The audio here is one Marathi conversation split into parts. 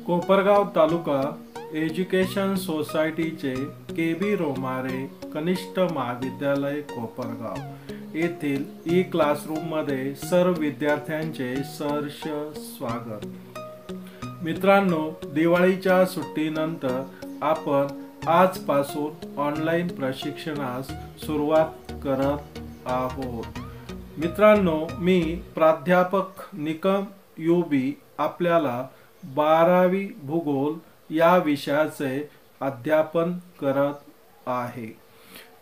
कोपरगाव तालुका एज्युकेशन सोसायटीचे के.बी. रोमारे कनिष्ठ महाविद्यालय कोपरगाव येथील ई क्लासरूममध्ये सर्व विद्यार्थ्यांचे सहर्ष स्वागत। मित्रांनो, दिवाळीच्या सुट्टीनंतर आपण आजपासून ऑनलाईन प्रशिक्षणास सुरुवात करत आहोत। मित्रांनो, मी प्राध्यापक निकम युबी आपल्याला 12वी भूगोल या विषयाचे अध्यापन करत आहे।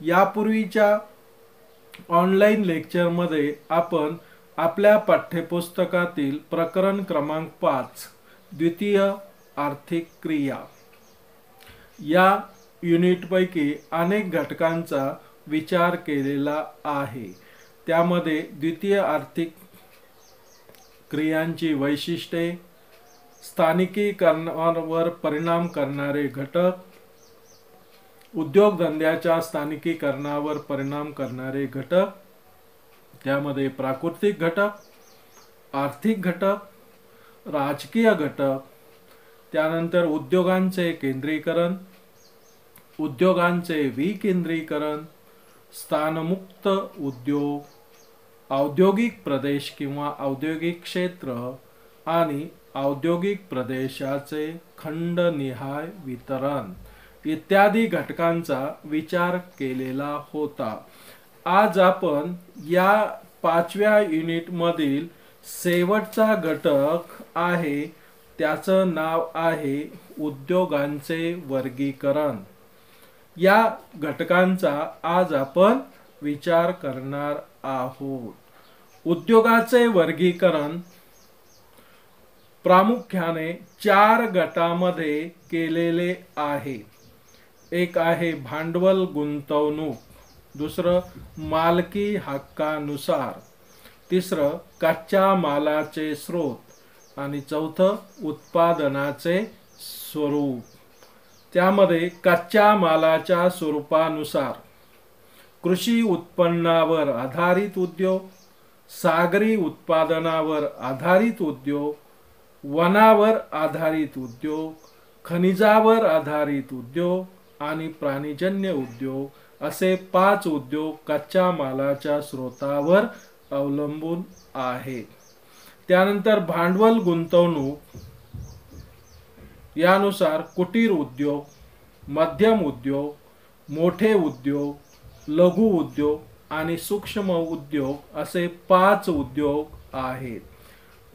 यापूर्वीच्या ऑनलाईन लेक्चरमध्ये आपण आपल्या पाठ्यपुस्तकातील प्रकरण क्रमांक 5 द्वितीय आर्थिक क्रिया या युनिटपैकी अनेक घटकांचा विचार केलेला आहे। त्यामध्ये द्वितीय आर्थिक क्रियांची वैशिष्ट्ये, स्थानिकीकरणावर परिणाम करणारे घटक, उद्योगधंद्याच्या स्थानिकीकरणावर परिणाम करणारे घटक, त्यामध्ये प्राकृतिक घटक, आर्थिक घटक, राजकीय घटक, त्यानंतर उद्योगांचे केंद्रीकरण, उद्योगांचे विकेंद्रीकरण, स्थानमुक्त उद्योग, औद्योगिक प्रदेश किंवा औद्योगिक क्षेत्र आणि औद्योगिक प्रदेशाचे खंडनिहाय वितरण इत्यादी घटकांचा विचार केलेला होता। आज आपण या 5व्या युनिटमधील शेवटचा घटक आहे, त्याचं नाव आहे उद्योगांचे वर्गीकरण। या घटकांचा आज आपण विचार करणार आहोत। उद्योगाचे वर्गीकरण प्रामुख्याने 4 गटामध्ये केलेले आहे। एक आहे भांडवल गुंतवणूक, दुसरं मालकी हक्कानुसार, तिसरं कच्च्या मालाचे स्रोत आणि चौथं उत्पादनाचे स्वरूप। त्यामध्ये कच्च्या मालाच्या स्वरूपानुसार कृषी उत्पन्नावर आधारित उद्योग, सागरी उत्पादनावर आधारित उद्योग, वनावर आधारित उद्योग, खनिजावर आधारित उद्योग आणि प्राणीजन्य उद्योग असे 5 उद्योग कच्च्या मालाच्या स्रोतावर अवलंबून आहेत। त्यानंतर भांडवल गुंतवणूक यानुसार कुटीर उद्योग, मध्यम उद्योग, मोठे उद्योग, लघु उद्योग आणि सूक्ष्म उद्योग असे 5 उद्योग आहेत।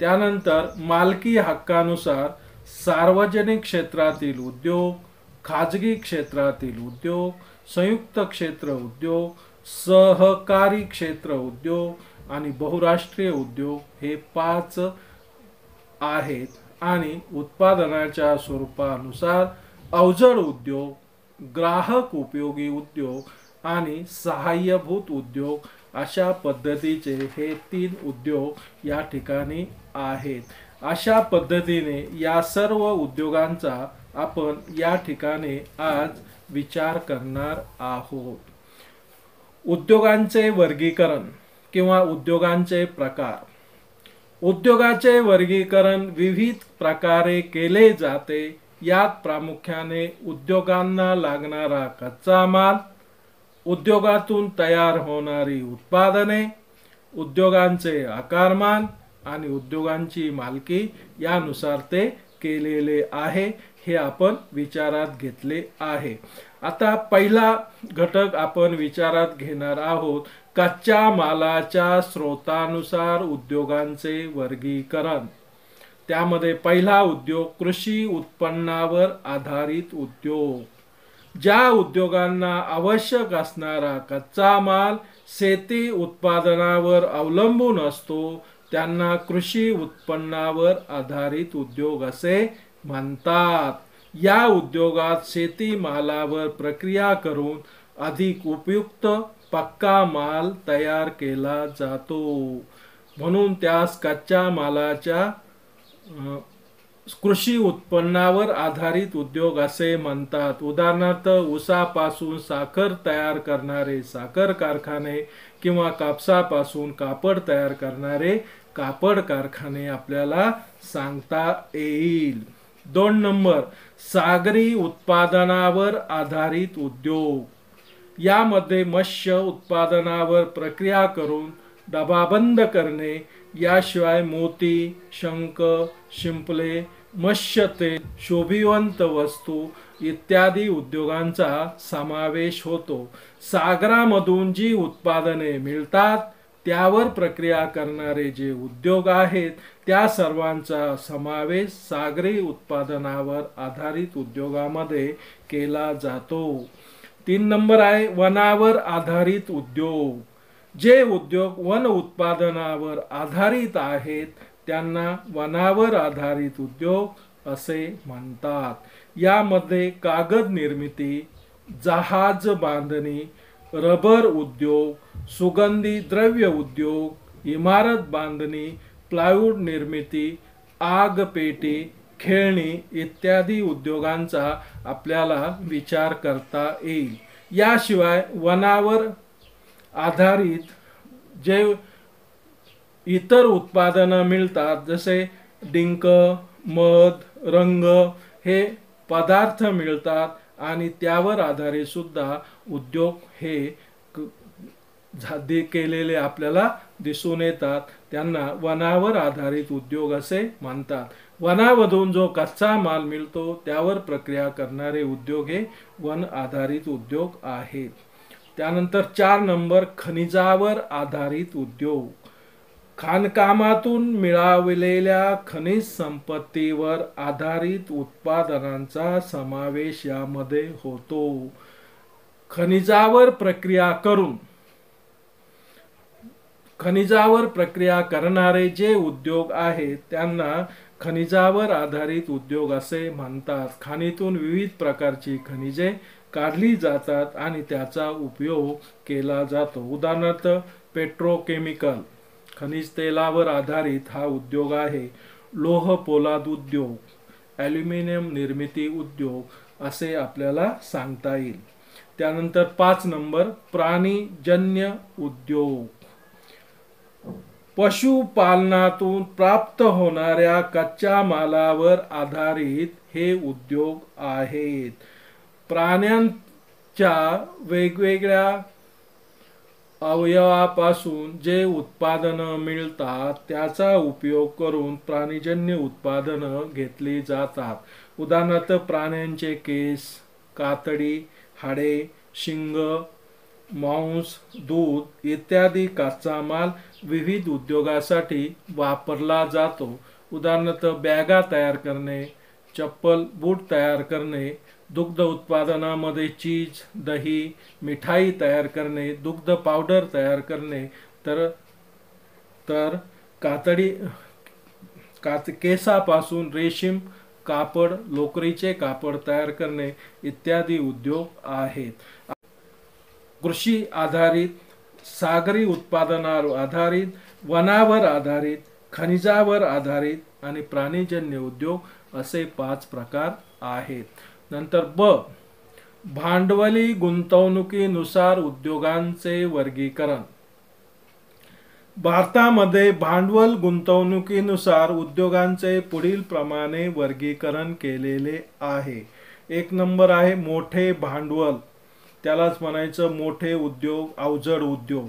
त्यानंतर मालकी हक्कानुसार सार्वजनिक क्षेत्रातील उद्योग, खाजगी क्षेत्रातील उद्योग, संयुक्त क्षेत्र उद्योग, सहकारी क्षेत्र उद्योग आणि बहुराष्ट्रीय उद्योग हे 5 आहेत। आणि उत्पादनाच्या स्वरूपानुसार अवजड उद्योग, ग्राहक उपयोगी उद्योग आणि सहाय्यभूत उद्योग अशा पद्धतीचे हे 3 उद्योग या ठिकाणी आहेत। अशा पद्धतीने या सर्व उद्योगांचा आपण या ठिकाणी आज विचार करणार आहोत। उद्योगांचे वर्गीकरण किंवा उद्योगांचे प्रकार। उद्योगाचे वर्गीकरण विविध प्रकारे केले जाते। यात प्रामुख्याने उद्योगांना लागणारा कच्चा माल, उद्योगातून तयार होणारी उत्पादने, उद्योगांचे आकारमान आणि उद्योगांची मालकी यानुसार ते केलेले आहे, हे आपण विचारात घेतले आहे। आता पहिला घटक आपण विचारात घेणार आहोत, कच्च्या मालाच्या स्रोतानुसार उद्योगांचे वर्गीकरण। त्यामध्ये पहिला उद्योग कृषी उत्पन्नावर आधारित उद्योग। ज्या उद्योगांना आवश्यक असणारा कच्चा माल शेती उत्पादनावर अवलंबून असतो त्यांना कृषी उत्पन्नावर आधारित उद्योग असे म्हणतात। या उद्योगात शेती मालावर प्रक्रिया करून अधिक उपयुक्त पक्का माल तयार केला जातो, म्हणून त्यास कच्च्या मालाच्या कृषी उत्पन्नावर आधारित उद्योग असे म्हणतात। उदाहरणार्थ ऊसापासून साखर तयार करणारे साखर कारखाने किंवा कापसापासून कापड तयार करणारे कापड कारखाने आपल्याला सांगता येईल। 2 नंबर सागरी उत्पादनावर आधारित उद्योग. यामध्ये मत्स्य उत्पादनावर प्रक्रिया करून डबाबंद करणे, याशिवाय मोती, शंख, शिंपले, मत्स्य तेल, शोभिवंत वस्तू इत्यादी उद्योगांचा समावेश होतो. सागरामधून जी उत्पादने मिळतात त्यावर प्रक्रिया करणारे जे उद्योग आहेत त्या सर्वांचा समावेश सागरी उत्पादनावर आधारित उद्योगामध्ये केला जातो. 3 नंबर आहे वनावर आधारित उद्योग. जे उद्योग वन उत्पादनावर आधारित आहेत त्यांना वनावर आधारित उद्योग असे म्हणतात. यामध्ये कागद निर्मिती, जहाज बांधणी, रबर उद्योग, सुगंधी द्रव्य उद्योग, इमारत बांधणी, प्लायवूड निर्मिती, आग पेटी, खेळणी इत्यादी उद्योगांचा आपल्याला विचार करता येईल. याशिवाय वनावर आधारित जे इतर उत्पादनं मिळतात जसे डिंक, मध, रंग हे पदार्थ मिळतात आणि त्यावर आधारित सुद्धा उद्योग हे केलेले आपल्याला दिसून येतात. त्यांना वनावर आधारित उद्योग असे म्हणतात. वनामधून जो कच्चा माल मिळतो त्यावर प्रक्रिया करणारे उद्योग हे वन आधारित उद्योग आहेत. त्यानंतर 4 नंबर खनिजावर आधारित उद्योग. खाणकामातून मिळवलेल्या खनिज संपत्तीवर आधारित उत्पादनांचा समावेश यामध्ये होतो. खनिजावर प्रक्रिया करणारे जे उद्योग आहेत त्यांना खनिजावर आधारित उद्योग असे म्हणतात. खाणीतून विविध प्रकारची खनिजे काढली जातात आणि त्याचा उपयोग केला जातो. उदाहरणार्थ पेट्रोकेमिकल खनिज तेलावर आधारित हा उद्योग आहे. लोह पोलाद उद्योग, ॲल्युमिनियम निर्मिती उद्योग असे आपल्याला सांगता येईल. त्यानंतर 5 नंबर प्राणीजन्य उद्योग. पशुपालनातून प्राप्त होणाऱ्या कच्च्या मालावर आधारित हे उद्योग आहेत. प्राण्यांच्या वेगवेगळ्या अवयवापासून जे उत्पादनं मिळतात त्याचा उपयोग करून प्राणीजन्य उत्पादनं घेतली जातात. उदाहरणार्थ प्राण्यांचे केस, कातडी, हाडे, शिंग, मांस, दूध इत्यादी कच्चा माल विविध उद्योगासाठी वापरला जातो. उदाहरणार्थ बॅगा तयार करणे, चप्पल, बूट तयार करणे, दुग्ध उत्पादनामध्ये चीज, दही, मिठाई तयार करणे, दुग्ध पावडर तयार करणे, तर केसापासून रेशीम कापड, लोकरीचे कापड तयार करणे इत्यादी उद्योग आहेत. कृषी आधारित, सागरी उत्पादनावर आधारित, वनावर आधारित, खनिजावर आधारित आणि प्राणीजन्य उद्योग असे 5 प्रकार आहेत. नंतर भांडवली गुंतवणुकीनुसार उद्योगांचे वर्गीकरण. भारतामध्ये भांडवल गुंतवणुकीनुसार उद्योगांचे पुढील प्रमाणे वर्गीकरण केलेले आहे. 1 नंबर आहे मोठे भांडवल, त्यालाच म्हणायचं मोठे उद्योग, अवजड उद्योग.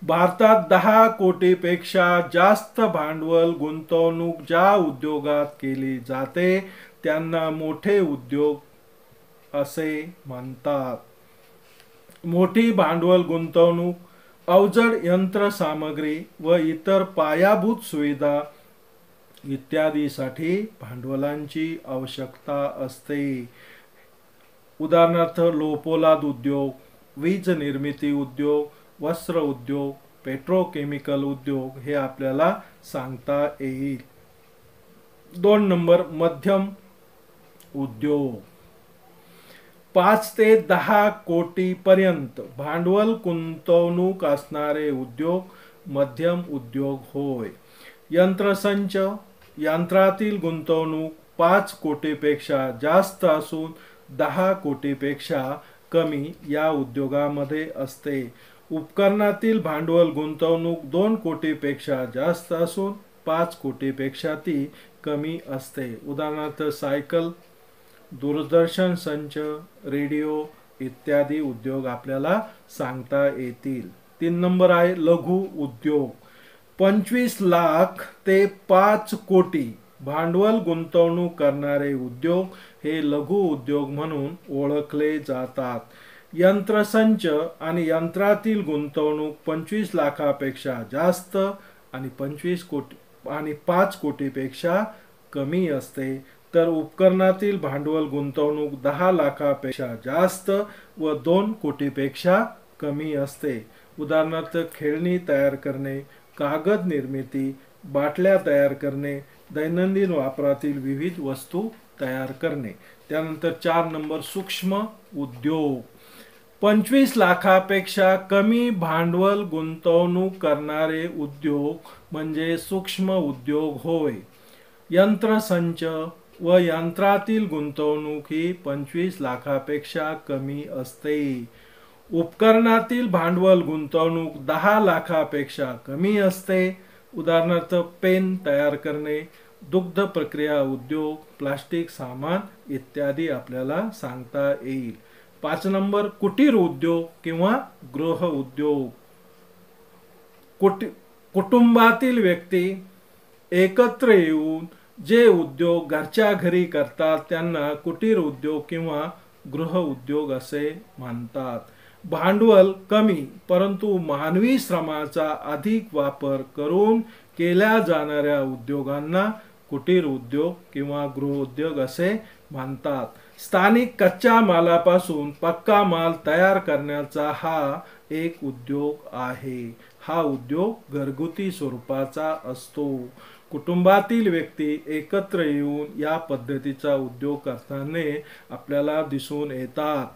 भारतात 10 कोटीपेक्षा जास्त भांडवल गुंतवणूक ज्या उद्योगात केली जाते त्यांना मोठे उद्योग असे म्हणतात. मोठी भांडवल गुंतवणूक अवजड यंत्रसामग्री व इतर पायाभूत सुविधा इत्यादीसाठी भांडवलांची आवश्यकता असते. उदाहरणार्थ लोहपोलाद उद्योग, वीज निर्मिती उद्योग, वस्त्र उद्योग, पेट्रोकेमिकल उद्योग हे आपल्याला सांगता येईल. 2 नंबर मध्यम उद्योग. 5 ते 10 कोटी पर्यंत भांडवल गुंतवणूक असणारे उद्योग मध्यम उद्योग होय. यंत्रसंच, यंत्रातील गुंतवणूक 5 कोटीपेक्षा जास्त असून 10 कोटीपेक्षा कमी या उद्योगामध्ये असते. उपकरणातील भांडवल गुंतवणूक 2 कोटीपेक्षा जास्त असून 5 कोटीपेक्षा ती कमी असते. उदाहरणार्थ सायकल, दूरदर्शन संच, रेडिओ इत्यादी उद्योग आपल्याला सांगता येतील. 3 नंबर आहे लघु उद्योग. 25 लाख ते 5 कोटी भांडवल गुंतवणूक करणारे उद्योग हे लघु उद्योग म्हणून ओळखले जातात. यंत्रसंच आणि यंत्रातील गुंतवणूक 25 लाखापेक्षा जास्त आणि 5 कोटीपेक्षा कमी असते, तर उपकरणातील भांडवल गुंतवणूक 10 लाखापेक्षा जास्त व 2 कोटीपेक्षा कमी असते. उदाहरणार्थ खेळणी तयार करणे, कागद निर्मिती, बाटल्या तयार करणे, दैनंदिन वापरातील विविध वस्तू तयार करणे. त्यानंतर 4 नंबर सूक्ष्म उद्योग. 25 लाखापेक्षा कमी भांडवल गुंतवणूक करणारे उद्योग म्हणजे सूक्ष्म उद्योग होय. यंत्रसंच व यंत्रातील गुंतवणूक ही 25 लाखापेक्षा कमी असते. उपकरणातील भांडवल गुंतवणूक 10 लाखापेक्षा कमी असते. उदाहरणार्थ पेन तयार करणे, दुग्ध प्रक्रिया उद्योग, प्लास्टिक सामान इत्यादी आपल्याला सांगता येईल. 5 नंबर कुटीर उद्योग किंवा गृह उद्योग. कुटुंबातील व्यक्ती एकत्र येऊन जे उद्योग घरच्या घरी करतात त्यांना कुटीर उद्योग किंवा गृह उद्योग असे म्हणतात. भांडवल कमी परंतु मानवी श्रमाचा अधिक वापर करून केल्या जाणाऱ्या उद्योगांना कुटीर उद्योग किंवा गृह उद्योग असे म्हणतात. स्थानिक कच्च्या मालापासून पक्का माल तयार करण्याचा हा एक उद्योग आहे. हा उद्योग घरगुती स्वरूपाचा असतो. कुटुंबातील व्यक्ती एकत्र येऊन या पद्धतीचा उद्योग करताना आपल्याला दिसून येतात.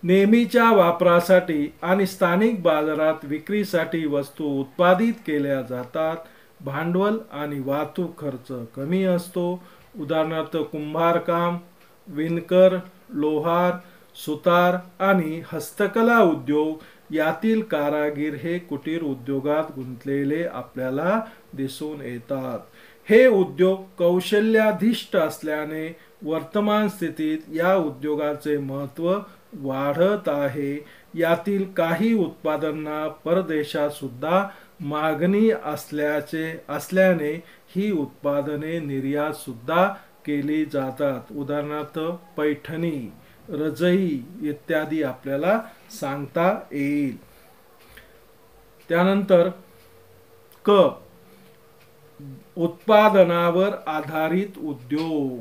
नेहमीच्या वापरासाठी आणि स्थानिक बाजारात विक्रीसाठी वस्तू उत्पादित केल्या जातात. भांडवल आणि वाहतूक खर्च कमी असतो. उदाहरणार्थ कुंभारकाम, विणकर, लोहार, सुतार आणि हस्तकला उद्योग यातील कारागीर हे कुटीर उद्योगात गुंतलेले आपल्याला दिसून येतात. हे उद्योग कौशल्याधिष्ठ असल्याने वर्तमान स्थितीत या उद्योगाचे महत्त्व वाढत आहे. यातील काही उत्पादनांना परदेशात सुद्धा मागणी असल्याने ही उत्पादने निर्यात सुद्धा केली जातात. उदाहरणार्थ पैठणी, रजई इत्यादी आपल्याला सांगता येईल. त्यानंतर क उत्पादनावर आधारित उद्योग.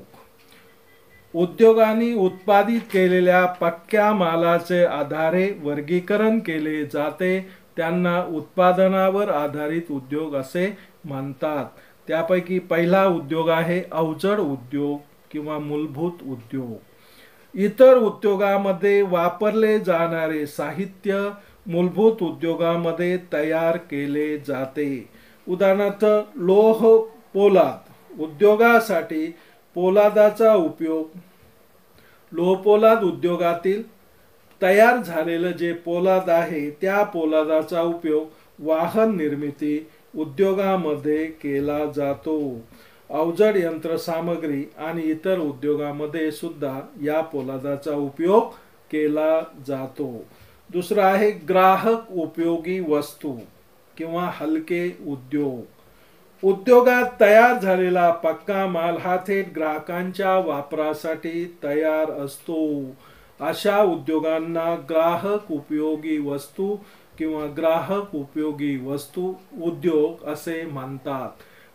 उद्योगांनी उत्पादित केलेल्या पक्क्या मालाचे आधारे वर्गीकरण केले जाते. त्यांना उत्पादनावर आधारित उद्योग असे म्हणतात. त्यापैकी पहिला उद्योग आहे अवजड उद्योग किंवा मूलभूत उद्योग. इतर उद्योगामध्ये वापरले जाणारे साहित्य मूलभूत उद्योगामध्ये तयार केले जाते. उदाहरणार्थ लोह पोलाद उद्योगासाठी पोलादाचा उपयोग, लोहपोलाद उद्योगातील तयार झालेलं जे पोलाद आहे त्या पोलादाचा उपयोग वाहन निर्मिती उद्योगामध्ये केला जातो. अवजड यंत्रसामग्री आणि इतर उद्योगामध्ये सुद्धा या पोलादाचा उपयोग केला जातो. दुसरा आहे ग्राहक उपयोगी वस्तू किंवा हलके उद्योग. उद्योगात तयार झालेला पक्का माल हा थेट ग्राहकांच्या वापरासाठी तयार असतो. अशा उद्योगांना ग्राहक उपयोगी वस्तू किंवा ग्राहक उपयोगी वस्तू उद्योग असे म्हणतात.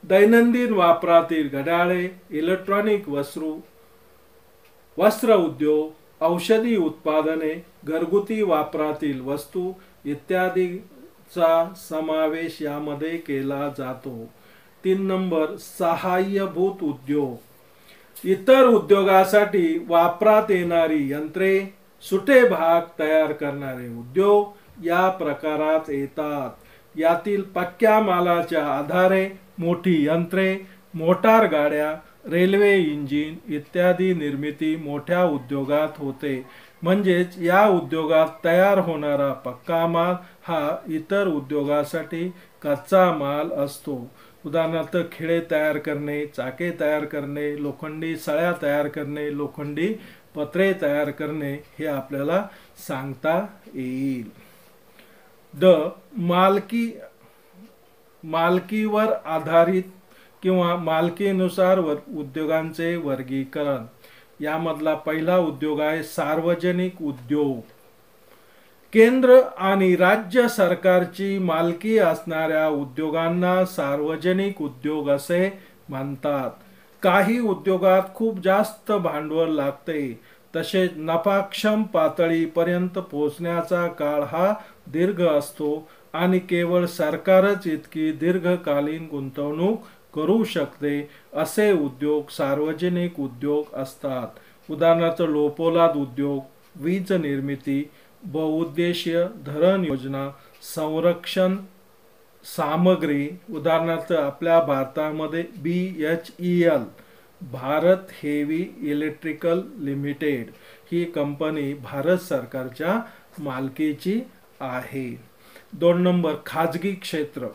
दैनंदिन वापरातील घड्याळे, इलेक्ट्रॉनिक वस्त्र उद्योग, औषधी उत्पादने, घरगुती वापरातील वस्तू इत्यादीचा समावेश यामध्ये केला जातो. 3 नंबर सहाय्यभूत उद्योग. इतर उद्योगासाठी वापरात येणारी यंत्रे, सुटे भाग तयार करणारे उद्योग या प्रकारात येतात. यातील पक्क्या मालाच्या आधारे मोठी यंत्रे, मोटार गाड्या, रेल्वे इंजिन इत्यादी निर्मिती मोठ्या उद्योगात होते. म्हणजेच या उद्योगात तयार होणारा पक्का माल हा इतर उद्योगासाठी कच्चा माल असतो. उदाहरणार्थ खिळे तयार करणे, चाके तयार करणे, लोखंडी सळ्या तयार करणे, लोखंडी पत्रे तयार करणे हे आपल्याला सांगता येईल. मालकी मालकीवर आधारित किंवा मालकीनुसार उद्योगांचे वर्गीकरण. यामधला पहिला उद्योग आहे सार्वजनिक उद्योग. केंद्र आणि राज्य सरकारची मालकी असणाऱ्या उद्योगांना सार्वजनिक उद्योग असे म्हणतात. काही उद्योगात खूप जास्त भांडवल लागते, तसेच नफाक्षम पातळीपर्यंत पोहोचण्याचा काळ हा दीर्घ असतो आणि केवळ सरकारच इतकी दीर्घकालीन गुंतवणूक करू शकते. असे उद्योग सार्वजनिक उद्योग असतात. उदाहरणार्थ लोहपोलाद उद्योग, वीज निर्मिती, बहुउद्देशीय धरण योजना, संरक्षण सामग्री. उदाहरणार्थ आपल्या भारतामध्ये BHEL, Bharat heavy electrical limited ही कंपनी भारत सरकारच्या मालकीची आहे. 2 नंबर खाजगी क्षेत्र.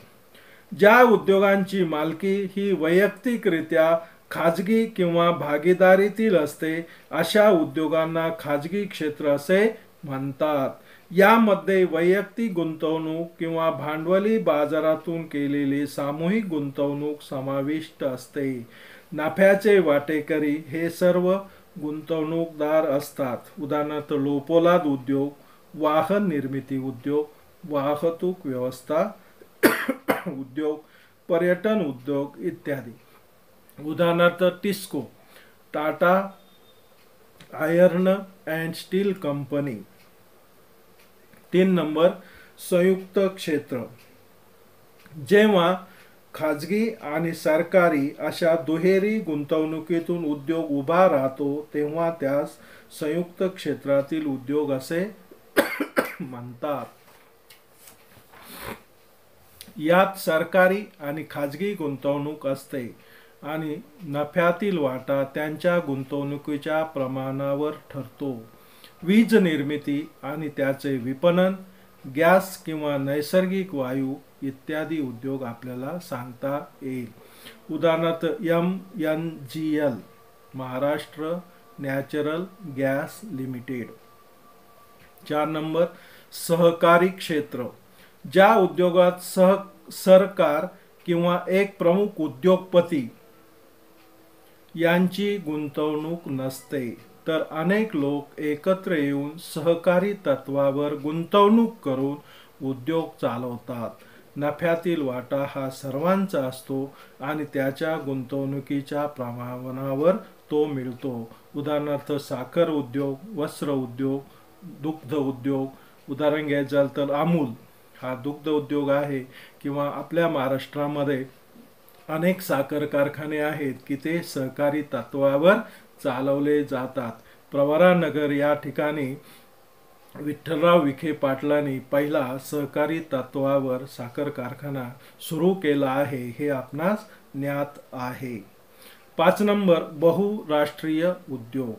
ज्या उद्योगांची मालकी ही वैयक्तिकरित्या खाजगी किंवा भागीदारीतील असते अशा उद्योगांना खाजगी क्षेत्र असे म्हणतात. यामध्ये वैयक्तिक गुंतवणूक किंवा भांडवली बाजारातून केलेली सामूहिक गुंतवणूक समाविष्ट असते. नफ्याचे वाटेकरी हे सर्व गुंतवणूकदार असतात. उदाहरणार्थ लोहपोलाद उद्योग, वाहन निर्मिती उद्योग, वाहतूक व्यवस्था उद्योग, पर्यटन उद्योग इत्यादी. उदाहरणार्थ TISCO, Tata iron and still company. 3 number संयुक्त क्षेत्र. जेव्हा खाजगी आणि सरकारी अशा दुहेरी गुंतवणुकीतून उद्योग उभा राहतो तेव्हा त्यास संयुक्त क्षेत्रातील उद्योग असे म्हणतात. यात सरकारी आणि खाजगी गुंतवणूक असते आणि नफ्यातील वाटा त्यांच्या गुंतवणुकीच्या प्रमाणावर ठरतो. वीज निर्मिती आणि त्याचे विपणन, गॅस किंवा नैसर्गिक वायू इत्यादी उद्योग आपल्याला सांगता येईल. उदाहरणार्थ MNGL, Maharashtra natural gas limited. 4 number सहकारी क्षेत्र. ज्या उद्योगात सरकार किंवा एक प्रमुख उद्योगपती यांची गुंतवणूक नसते, तर अनेक लोक एकत्र येऊन सहकारी तत्वावर गुंतवणूक करून उद्योग चालवतात. नफ्यातील वाटा हा सर्वांचा असतो आणि त्याच्या गुंतवणुकीच्या प्रमाणावर तो मिळतो. उदाहरणार्थ साखर उद्योग, वस्त्र उद्योग, दुग्ध उद्योग. उदाहरण घ्यायचं झालं तर अमूल हा दुग्ध उद्योग आहे, किंवा आपल्या महाराष्ट्रामध्ये अनेक साखर कारखाने आहेत की ते सहकारी तत्वावर चालवले जातात. प्रवरानगर या ठिकाणी विठ्ठलराव विखे पाटलांनी पहिला सहकारी तत्वावर साखर कारखाना सुरू केला आहे हे आपणास ज्ञात आहे. 5 नंबर बहुराष्ट्रीय उद्योग.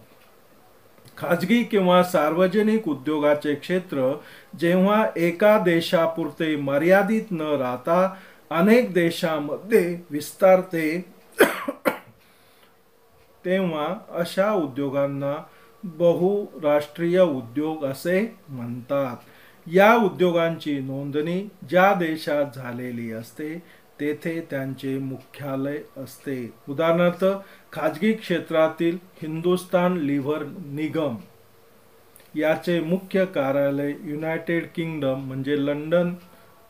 खाजगी किंवा सार्वजनिक उद्योगाचे क्षेत्र जेव्हा एका देशापुरते मर्यादित न राहता अनेक देशांमध्ये विस्तारते तेव्हा अशा उद्योगांना बहुराष्ट्रीय उद्योग असे म्हणतात. या उद्योगांची नोंदणी ज्या देशात झालेली असते तेथे त्यांचे मुख्यालय असते. उदाहरणार्थ खाजगी क्षेत्रातील हिंदुस्तान लिव्हर निगम याचे मुख्य कार्यालय युनायटेड किंगडम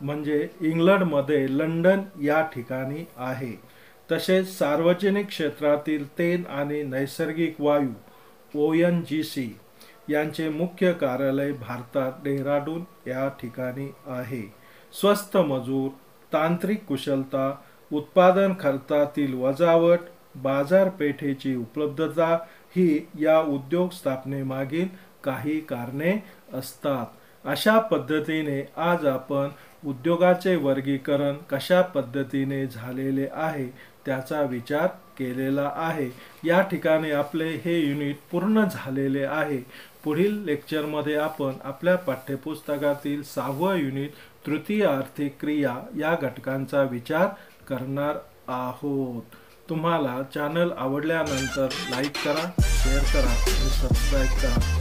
म्हणजे इंग्लंडमध्ये लंडन या ठिकाणी आहे. तसेच सार्वजनिक क्षेत्रातील तेल आणि नैसर्गिक वायू ONGC यांचे मुख्य कार्यालय भारतात डेहराडून या ठिकाणी आहे. स्वस्त मजूर, तांत्रिक कुशलता, उत्पादन खर्चातील वजावट, बाजारपेठेची उपलब्धता ही या उद्योग स्थापनेमागील काही कारणे असतात. अशा पद्धतीने आज आपण उद्योगाचे वर्गीकरण कशा पद्धतीने झालेले आहे त्याचा विचार केलेला आहे. या ठिकाणी आपले हे युनिट पूर्ण झालेले आहे. पुढील लेक्चरमध्ये आपण आपल्या पाठ्यपुस्तकातील 6वे युनिट तृतीय आर्थिक क्रिया या घटकांचा विचार करणार आहोत. तुम्हाला चॅनल आवडल्यानंतर लाईक करा, शेअर करा आणि सबस्क्राईब करा.